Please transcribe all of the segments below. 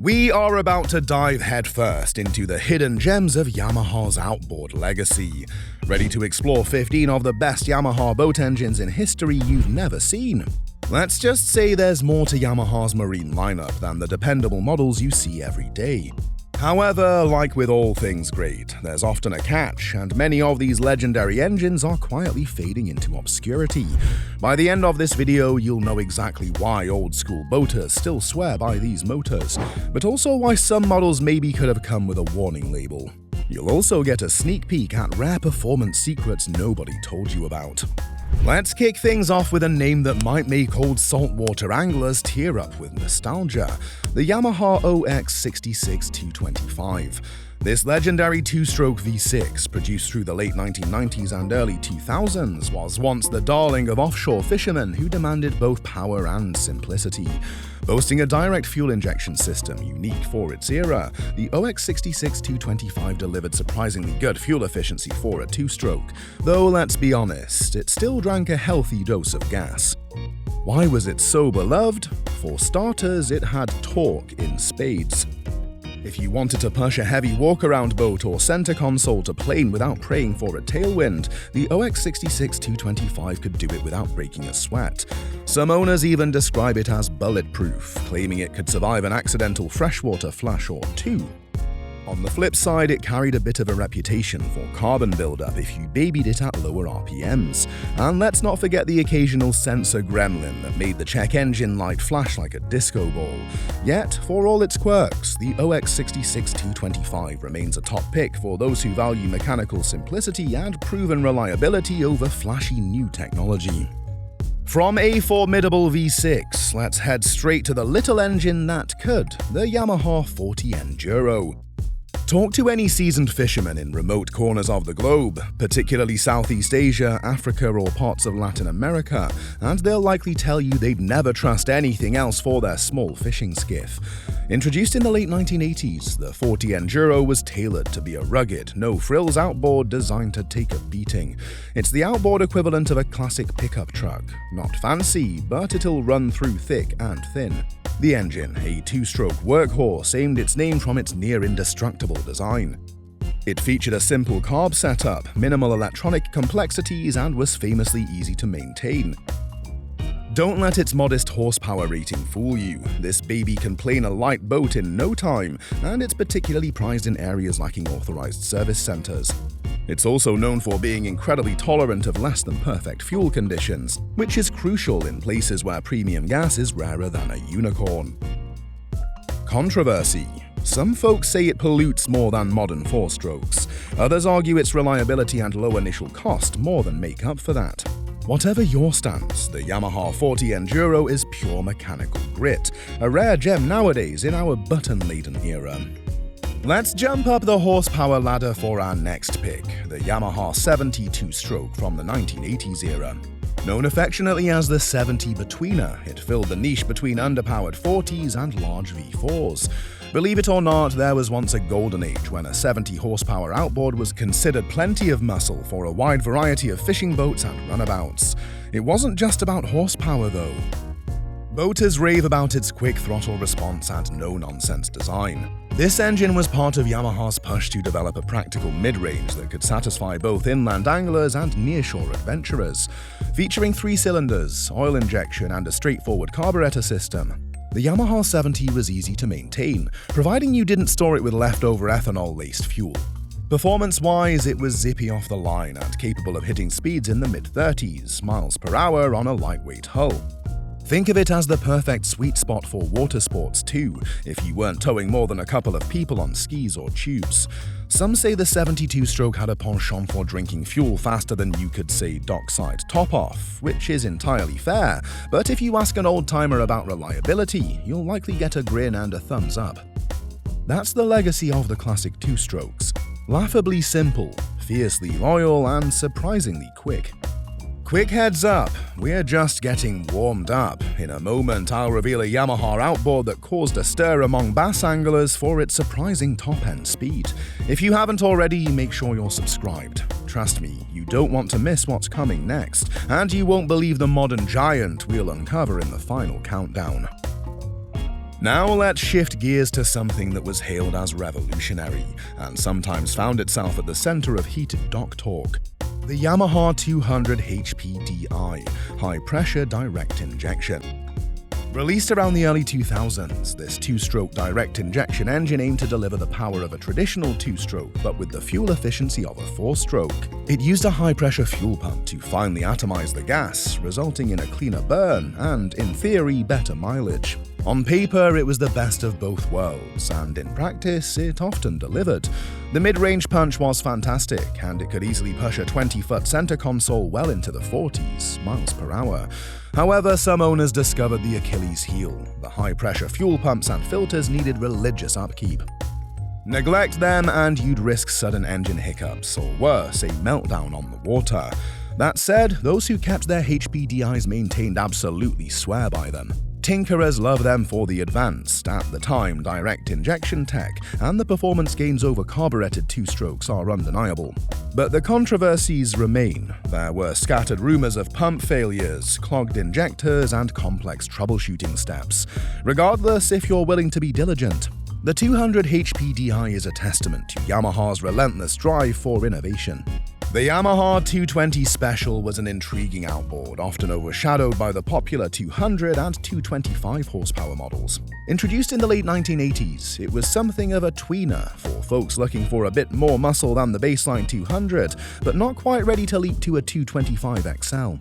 We are about to dive headfirst into the hidden gems of Yamaha's outboard legacy. Ready to explore 15 of the best Yamaha boat engines in history you've never seen? Let's just say there's more to Yamaha's marine lineup than the dependable models you see every day. However, like with all things great, there's often a catch, and many of these legendary engines are quietly fading into obscurity. By the end of this video, you'll know exactly why old-school boaters still swear by these motors, but also why some models maybe could have come with a warning label. You'll also get a sneak peek at rare performance secrets nobody told you about. Let's kick things off with a name that might make old saltwater anglers tear up with nostalgia: the Yamaha OX66225. This legendary two-stroke V6, produced through the late 1990s and early 2000s, was once the darling of offshore fishermen who demanded both power and simplicity. Boasting a direct fuel injection system unique for its era, the OX66225 delivered surprisingly good fuel efficiency for a two-stroke, though let's be honest, it still drank a healthy dose of gas. Why was it so beloved? For starters, it had torque in spades. If you wanted to push a heavy walk-around boat or center console to plane without praying for a tailwind, the OX66225 could do it without breaking a sweat. Some owners even describe it as bulletproof, claiming it could survive an accidental freshwater flash or two. On the flip side, it carried a bit of a reputation for carbon buildup if you babied it at lower RPMs. And let's not forget the occasional sensor gremlin that made the check engine light flash like a disco ball. Yet, for all its quirks, the OX66225 remains a top pick for those who value mechanical simplicity and proven reliability over flashy new technology. From a formidable V6, let's head straight to the little engine that could, the Yamaha 40 Enduro. Talk to any seasoned fisherman in remote corners of the globe, particularly Southeast Asia, Africa, or parts of Latin America, and they'll likely tell you they'd never trust anything else for their small fishing skiff. Introduced in the late 1980s, the 40 Enduro was tailored to be a rugged, no-frills outboard designed to take a beating. It's the outboard equivalent of a classic pickup truck. Not fancy, but it'll run through thick and thin. The engine, a two-stroke workhorse, aimed its name from its near-indestructible design. It featured a simple carb setup, minimal electronic complexities, and was famously easy to maintain. Don't let its modest horsepower rating fool you. This baby can plane a light boat in no time, and it's particularly prized in areas lacking authorized service centers. It's also known for being incredibly tolerant of less than perfect fuel conditions, which is crucial in places where premium gas is rarer than a unicorn. Controversy. Some folks say it pollutes more than modern four-strokes. Others argue its reliability and low initial cost more than make up for that. Whatever your stance, the Yamaha 40 Enduro is pure mechanical grit, a rare gem nowadays in our button-laden era. Let's jump up the horsepower ladder for our next pick, the Yamaha 70 two-stroke from the 1980s era. Known affectionately as the 70 betweener, it filled the niche between underpowered 40s and large V4s. Believe it or not, there was once a golden age when a 70 horsepower outboard was considered plenty of muscle for a wide variety of fishing boats and runabouts. It wasn't just about horsepower though. Boaters rave about its quick throttle response and no-nonsense design. This engine was part of Yamaha's push to develop a practical mid-range that could satisfy both inland anglers and nearshore adventurers. Featuring 3 cylinders, oil injection, and a straightforward carburetor system, the Yamaha 70 was easy to maintain, providing you didn't store it with leftover ethanol-laced fuel. Performance-wise, it was zippy off the line and capable of hitting speeds in the mid-30s miles per hour on a lightweight hull. Think of it as the perfect sweet spot for water sports too, if you weren't towing more than a couple of people on skis or tubes. Some say the 72-stroke had a penchant for drinking fuel faster than you could say dockside top-off, which is entirely fair, but if you ask an old-timer about reliability, you'll likely get a grin and a thumbs up. That's the legacy of the classic two-strokes. Laughably simple, fiercely loyal, and surprisingly quick. Quick heads up, we're just getting warmed up. In a moment, I'll reveal a Yamaha outboard that caused a stir among bass anglers for its surprising top-end speed. If you haven't already, make sure you're subscribed. Trust me, you don't want to miss what's coming next, and you won't believe the modern giant we'll uncover in the final countdown. Now let's shift gears to something that was hailed as revolutionary, and sometimes found itself at the center of heated dock talk. The Yamaha 200 HPDI, high-pressure direct injection. Released around the early 2000s, this two-stroke direct injection engine aimed to deliver the power of a traditional two-stroke, but with the fuel efficiency of a four-stroke. It used a high-pressure fuel pump to finely atomize the gas, resulting in a cleaner burn and, in theory, better mileage. On paper, it was the best of both worlds, and in practice, it often delivered. The mid-range punch was fantastic, and it could easily push a 20-foot center console well into the 40s miles per hour. However, some owners discovered the Achilles heel. The high-pressure fuel pumps and filters needed religious upkeep. Neglect them and you'd risk sudden engine hiccups, or worse, a meltdown on the water. That said, those who kept their HPDIs maintained absolutely swear by them. Tinkerers love them for the advanced, at the time, direct injection tech, and the performance gains over carbureted two-strokes are undeniable. But the controversies remain. There were scattered rumors of pump failures, clogged injectors, and complex troubleshooting steps. Regardless, if you're willing to be diligent, the 200 HPDI is a testament to Yamaha's relentless drive for innovation. The Yamaha 220 Special was an intriguing outboard, often overshadowed by the popular 200 and 225 horsepower models. Introduced in the late 1980s, it was something of a tweener for folks looking for a bit more muscle than the baseline 200, but not quite ready to leap to a 225 XL.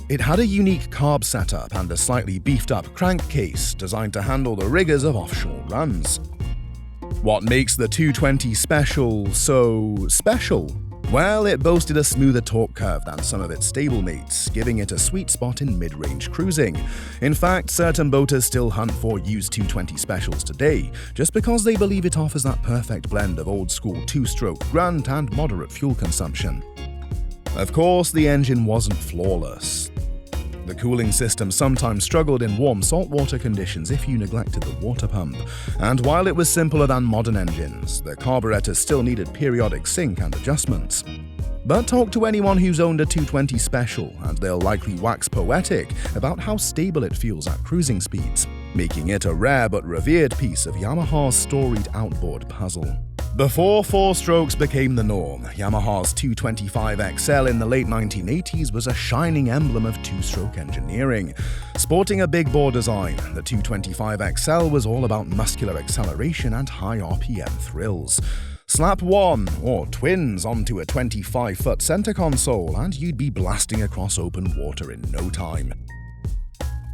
It had a unique carb setup and a slightly beefed-up crankcase designed to handle the rigors of offshore runs. What makes the 220 Special so special? Well, it boasted a smoother torque curve than some of its stablemates, giving it a sweet spot in mid-range cruising. In fact, certain boaters still hunt for used 220 Specials today, just because they believe it offers that perfect blend of old-school two-stroke grunt and moderate fuel consumption. Of course, the engine wasn't flawless. The cooling system sometimes struggled in warm saltwater conditions if you neglected the water pump. And while it was simpler than modern engines, the carburetors still needed periodic sync and adjustments. But talk to anyone who's owned a 220 Special, and they'll likely wax poetic about how stable it feels at cruising speeds, making it a rare but revered piece of Yamaha's storied outboard puzzle. Before four-strokes became the norm, Yamaha's 225 XL in the late 1980s was a shining emblem of two-stroke engineering. Sporting a big bore design, the 225 XL was all about muscular acceleration and high RPM thrills. Slap one, or twins, onto a 25-foot center console and you'd be blasting across open water in no time.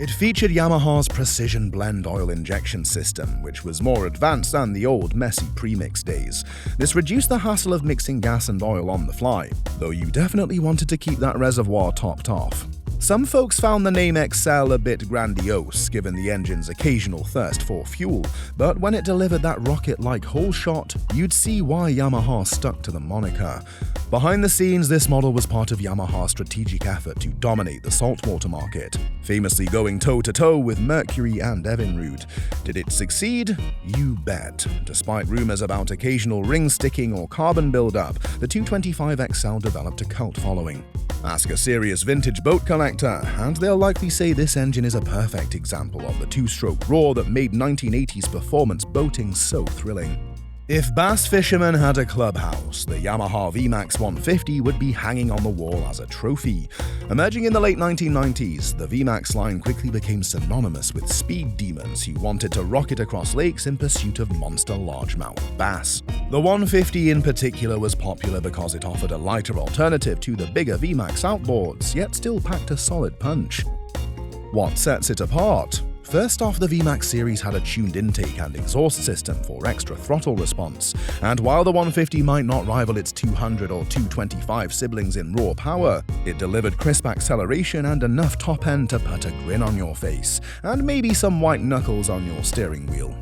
It featured Yamaha's precision blend oil injection system, which was more advanced than the old messy premix days. This reduced the hassle of mixing gas and oil on the fly, though you definitely wanted to keep that reservoir topped off. Some folks found the name XL a bit grandiose, given the engine's occasional thirst for fuel, but when it delivered that rocket-like hole shot, you'd see why Yamaha stuck to the moniker. Behind the scenes, this model was part of Yamaha's strategic effort to dominate the saltwater market, famously going toe-to-toe with Mercury and Evinrude. Did it succeed? You bet. Despite rumors about occasional ring sticking or carbon buildup, the 225 XL developed a cult following. Ask a serious vintage boat collector, and they'll likely say this engine is a perfect example of the two-stroke roar that made 1980s performance boating so thrilling. If bass fishermen had a clubhouse, the Yamaha VMax 150 would be hanging on the wall as a trophy. Emerging in the late 1990s, the VMax line quickly became synonymous with speed demons who wanted to rocket across lakes in pursuit of monster largemouth bass. The 150 in particular was popular because it offered a lighter alternative to the bigger VMax outboards, yet still packed a solid punch. What sets it apart? First off, the VMax series had a tuned intake and exhaust system for extra throttle response, and while the 150 might not rival its 200 or 225 siblings in raw power, it delivered crisp acceleration and enough top end to put a grin on your face, and maybe some white knuckles on your steering wheel.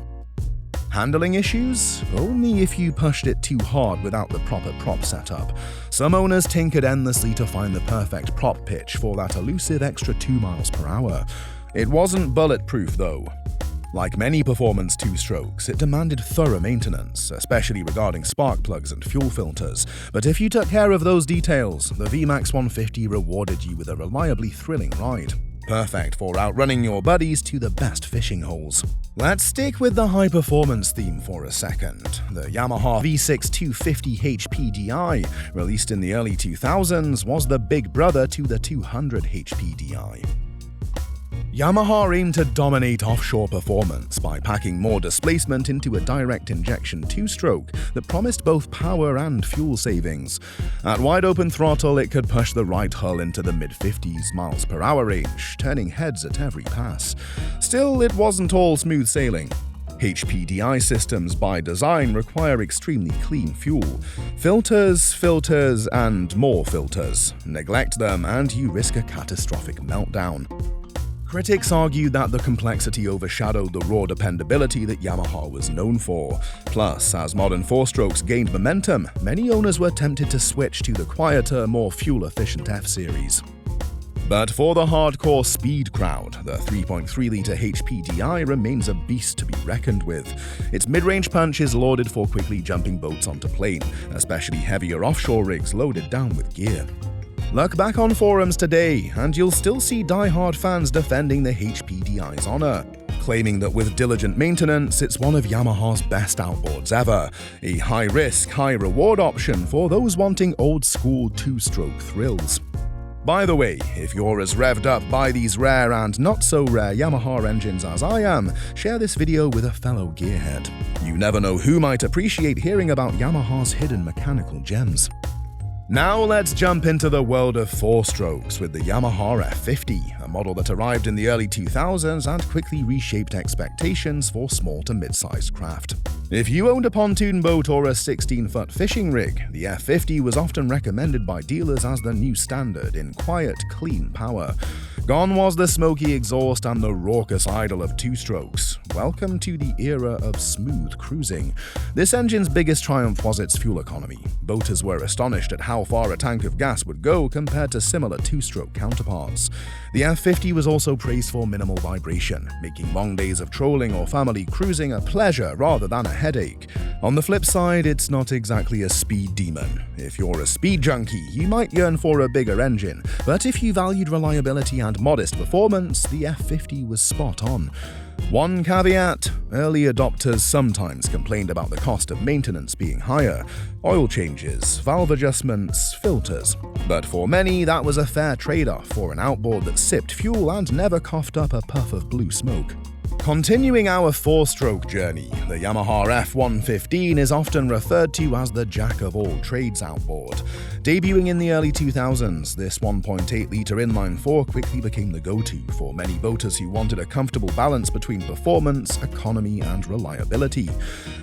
Handling issues? Only if you pushed it too hard without the proper prop setup. Some owners tinkered endlessly to find the perfect prop pitch for that elusive extra 2 miles per hour. It wasn't bulletproof though. Like many performance two-strokes, it demanded thorough maintenance, especially regarding spark plugs and fuel filters. But if you took care of those details, the VMax 150 rewarded you with a reliably thrilling ride. perfect for outrunning your buddies to the best fishing holes. Let's stick with the high-performance theme for a second. The Yamaha V6 250 HPDI, released in the early 2000s, was the big brother to the 200 HPDI. Yamaha aimed to dominate offshore performance by packing more displacement into a direct injection two-stroke that promised both power and fuel savings. At wide-open throttle, it could push the right hull into the mid-50s mph range, turning heads at every pass. Still, it wasn't all smooth sailing. HPDI systems by design require extremely clean fuel. Filters, and more filters. Neglect them and you risk a catastrophic meltdown. Critics argued that the complexity overshadowed the raw dependability that Yamaha was known for. Plus, as modern four-strokes gained momentum, many owners were tempted to switch to the quieter, more fuel-efficient F-Series. But for the hardcore speed crowd, the 3.3-litre HPDI remains a beast to be reckoned with. Its mid-range punch is lauded for quickly jumping boats onto plane, especially heavier offshore rigs loaded down with gear. Look back on forums today, and you'll still see die-hard fans defending the HPDI's honor, claiming that with diligent maintenance, it's one of Yamaha's best outboards ever, a high-risk, high-reward option for those wanting old-school two-stroke thrills. By the way, if you're as revved up by these rare and not-so-rare Yamaha engines as I am, share this video with a fellow gearhead. You never know who might appreciate hearing about Yamaha's hidden mechanical gems. Now let's jump into the world of four-strokes with the Yamaha F50, a model that arrived in the early 2000s and quickly reshaped expectations for small to mid-sized craft. If you owned a pontoon boat or a 16-foot fishing rig, the F50 was often recommended by dealers as the new standard in quiet, clean power. Gone was the smoky exhaust and the raucous idle of two-strokes. Welcome to the era of smooth cruising. This engine's biggest triumph was its fuel economy. Boaters were astonished at how far a tank of gas would go compared to similar two-stroke counterparts. The F50 was also praised for minimal vibration, making long days of trolling or family cruising a pleasure rather than a headache. On the flip side, it's not exactly a speed demon. If you're a speed junkie, you might yearn for a bigger engine, but if you valued reliability and modest performance, the F50 was spot on. One caveat: early adopters sometimes complained about the cost of maintenance being higher, oil changes, valve adjustments, filters. But for many, that was a fair trade-off for an outboard that sipped fuel and never coughed up a puff of blue smoke. Continuing our four-stroke journey, the Yamaha F115 is often referred to as the jack-of-all-trades outboard. Debuting in the early 2000s, this 1.8-litre inline-four quickly became the go-to for many boaters who wanted a comfortable balance between performance, economy, and reliability.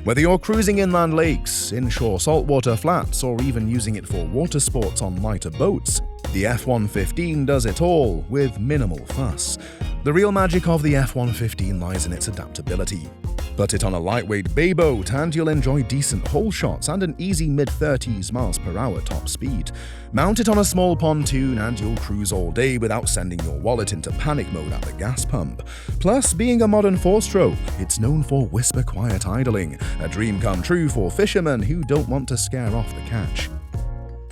Whether you're cruising inland lakes, inshore saltwater flats, or even using it for water sports on lighter boats, the F115 does it all with minimal fuss. The real magic of the F115 lies in its adaptability. Put it on a lightweight bay boat and you'll enjoy decent hole shots and an easy mid-30s mph top speed. Mount it on a small pontoon and you'll cruise all day without sending your wallet into panic mode at the gas pump. Plus, being a modern four-stroke, it's known for whisper-quiet idling, a dream come true for fishermen who don't want to scare off the catch.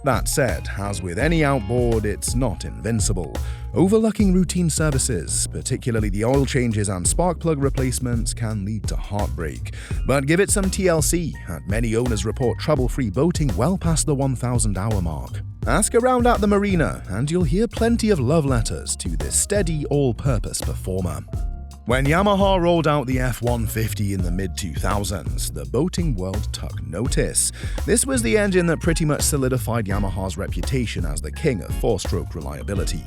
That said, as with any outboard, it's not invincible. Overlooking routine services, particularly the oil changes and spark plug replacements, can lead to heartbreak. But give it some TLC, and many owners report trouble-free boating well past the 1,000-hour mark. Ask around at the marina, and you'll hear plenty of love letters to this steady, all-purpose performer. When Yamaha rolled out the F150 in the mid-2000s, the boating world took notice. This was the engine that pretty much solidified Yamaha's reputation as the king of four-stroke reliability.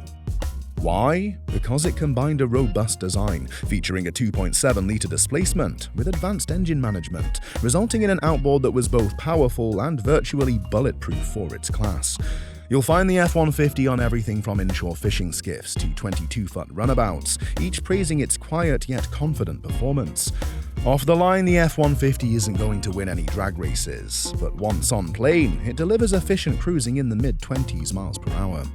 Why? Because it combined a robust design, featuring a 2.7-litre displacement, with advanced engine management, resulting in an outboard that was both powerful and virtually bulletproof for its class. You'll find the F150 on everything from inshore fishing skiffs to 22-foot runabouts, each praising its quiet yet confident performance. Off the line, the F150 isn't going to win any drag races, but once on plane, it delivers efficient cruising in the mid-20s mph.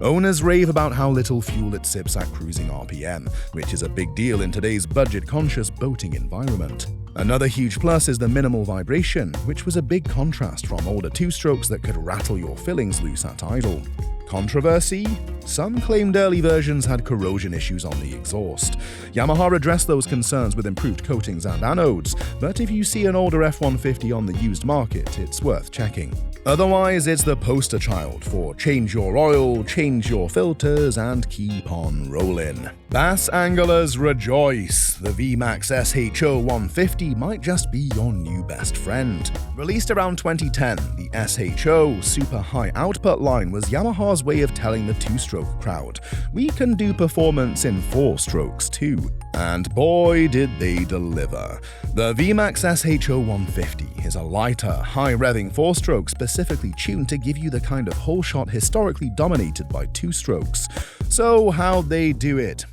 Owners rave about how little fuel it sips at cruising RPM, which is a big deal in today's budget-conscious boating environment. Another huge plus is the minimal vibration, which was a big contrast from older two-strokes that could rattle your fillings loose at idle. Controversy? Some claimed early versions had corrosion issues on the exhaust. Yamaha addressed those concerns with improved coatings and anodes, but if you see an older F150 on the used market, it's worth checking. Otherwise, it's the poster child for change your oil, change your filters, and keep on rolling. Bass anglers rejoice! The VMax SHO150 might just be your new best friend. Released around 2010, the SHO super high output line was Yamaha's way of telling the two-stroke crowd, we can do performance in 4 strokes too. And boy did they deliver. The VMax SHO150 is a lighter, high-revving 4-stroke specifically tuned to give you the kind of whole shot historically dominated by 2 strokes. So how'd they do it?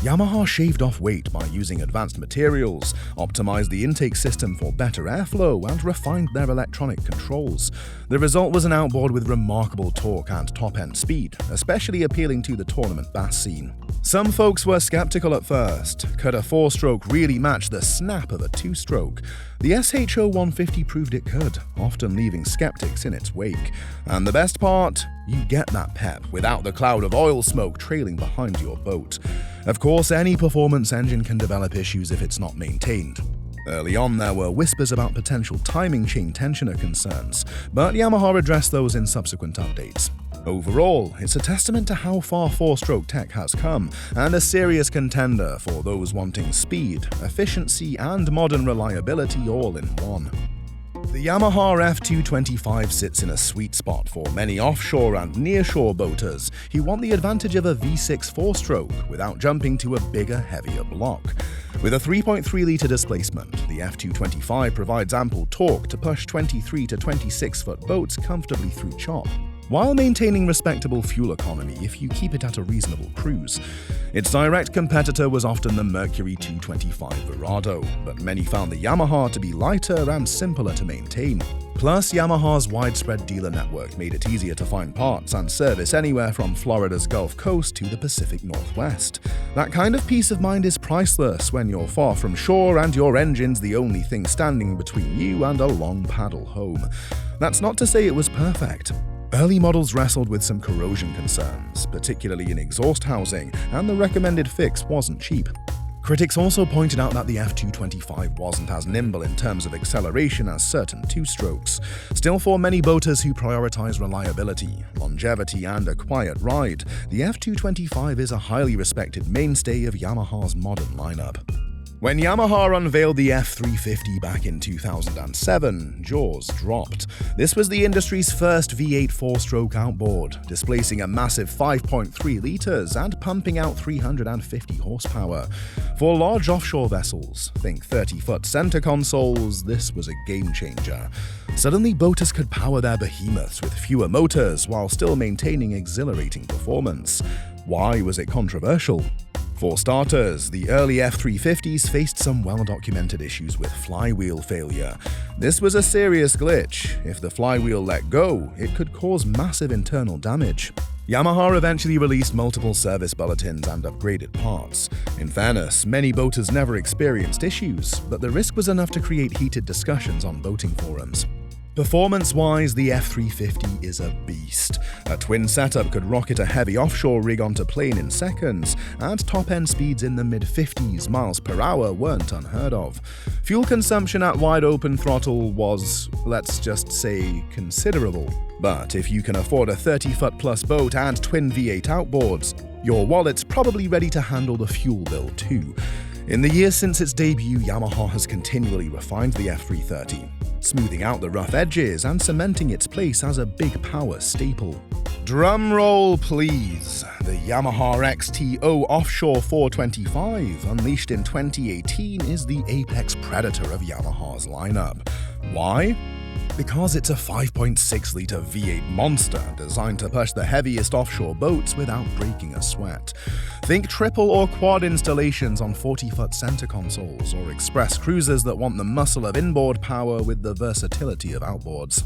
Yamaha shaved off weight by using advanced materials, optimized the intake system for better airflow, and refined their electronic controls. The result was an outboard with remarkable torque and top-end speed, especially appealing to the tournament bass scene. Some folks were skeptical at first. Could a 4-stroke really match the snap of a 2-stroke? The SHO150 proved it could, often leaving skeptics in its wake. And the best part? You get that pep without the cloud of oil smoke trailing behind your boat. Of course, any performance engine can develop issues if it's not maintained. Early on, there were whispers about potential timing chain tensioner concerns, but Yamaha addressed those in subsequent updates. Overall, it's a testament to how far 4-stroke tech has come, and a serious contender for those wanting speed, efficiency, and modern reliability all in one. The Yamaha F225 sits in a sweet spot for many offshore and nearshore boaters who want the advantage of a V6 4-stroke without jumping to a bigger, heavier block. With a 3.3-litre displacement, the F225 provides ample torque to push 23 to 26-foot boats comfortably through chop, while maintaining respectable fuel economy if you keep it at a reasonable cruise. Its direct competitor was often the Mercury 225 Verado, but many found the Yamaha to be lighter and simpler to maintain. Plus, Yamaha's widespread dealer network made it easier to find parts and service anywhere from Florida's Gulf Coast to the Pacific Northwest. That kind of peace of mind is priceless when you're far from shore and your engine's the only thing standing between you and a long paddle home. That's not to say it was perfect. Early models wrestled with some corrosion concerns, particularly in exhaust housing, and the recommended fix wasn't cheap. Critics also pointed out that the F225 wasn't as nimble in terms of acceleration as certain 2-strokes. Still, for many boaters who prioritize reliability, longevity, and a quiet ride, the F225 is a highly respected mainstay of Yamaha's modern lineup. When Yamaha unveiled the F350 back in 2007, jaws dropped. This was the industry's first V8 4-stroke outboard, displacing a massive 5.3 litres and pumping out 350 horsepower. For large offshore vessels, think 30-foot center consoles, this was a game-changer. Suddenly, boaters could power their behemoths with fewer motors while still maintaining exhilarating performance. Why was it controversial? For starters, the early F350s faced some well-documented issues with flywheel failure. This was a serious glitch. If the flywheel let go, it could cause massive internal damage. Yamaha eventually released multiple service bulletins and upgraded parts. In fairness, many boaters never experienced issues, but the risk was enough to create heated discussions on boating forums. Performance-wise, the F350 is a beast. A twin setup could rocket a heavy offshore rig onto plane in seconds, and top-end speeds in the mid-50s miles per hour weren't unheard of. Fuel consumption at wide-open throttle was, let's just say, considerable. But if you can afford a 30-foot-plus boat and twin V8 outboards, your wallet's probably ready to handle the fuel bill too. In the years since its debut, Yamaha has continually refined the F330, smoothing out the rough edges and cementing its place as a big power staple. Drum roll, please. The Yamaha XTO Offshore 425, unleashed in 2018, is the apex predator of Yamaha's lineup. Why? Because it's a 5.6-litre V8 monster designed to push the heaviest offshore boats without breaking a sweat. Think triple or quad installations on 40-foot center consoles, or express cruisers that want the muscle of inboard power with the versatility of outboards.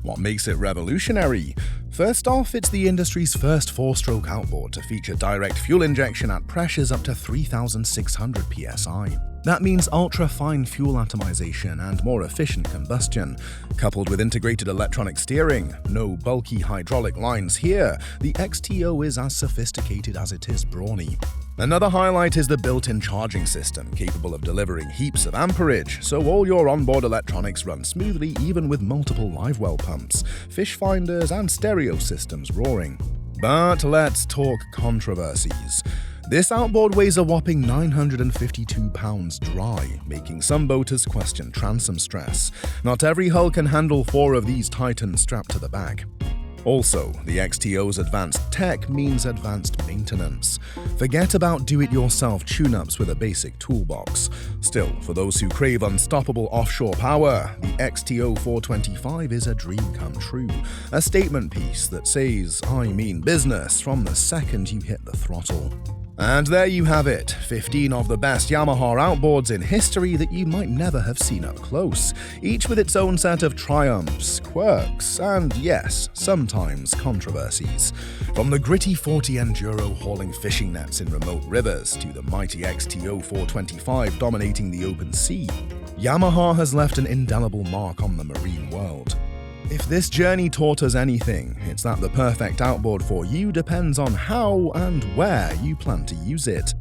What makes it revolutionary? First off, it's the industry's first 4-stroke outboard to feature direct fuel injection at pressures up to 3,600 psi. That means ultra-fine fuel atomization and more efficient combustion. Coupled with integrated electronic steering, no bulky hydraulic lines here, the XTO is as sophisticated as it is brawny. Another highlight is the built-in charging system, capable of delivering heaps of amperage, so all your onboard electronics run smoothly even with multiple live well pumps, fish finders, and stereo systems roaring. But let's talk controversies. This outboard weighs a whopping 952 pounds dry, making some boaters question transom stress. Not every hull can handle 4 of these titans strapped to the back. Also, the XTO's advanced tech means advanced maintenance. Forget about do-it-yourself tune-ups with a basic toolbox. Still, for those who crave unstoppable offshore power, the XTO 425 is a dream come true. A statement piece that says, I mean business, from the second you hit the throttle. And there you have it, 15 of the best Yamaha outboards in history that you might never have seen up close, each with its own set of triumphs, quirks, and yes, sometimes controversies. From the gritty 40 Enduro hauling fishing nets in remote rivers to the mighty XTO 425 dominating the open sea, Yamaha has left an indelible mark on the marine world. If this journey taught us anything, it's that the perfect outboard for you depends on how and where you plan to use it.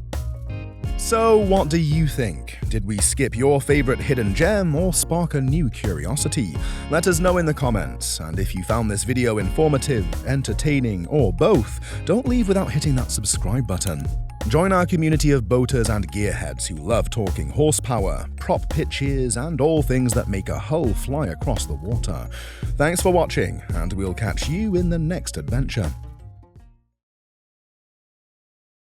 So what do you think? Did we skip your favorite hidden gem or spark a new curiosity? Let us know in the comments, and if you found this video informative, entertaining, or both, don't leave without hitting that subscribe button. Join our community of boaters and gearheads who love talking horsepower, prop pitches, and all things that make a hull fly across the water. Thanks for watching, and we'll catch you in the next adventure.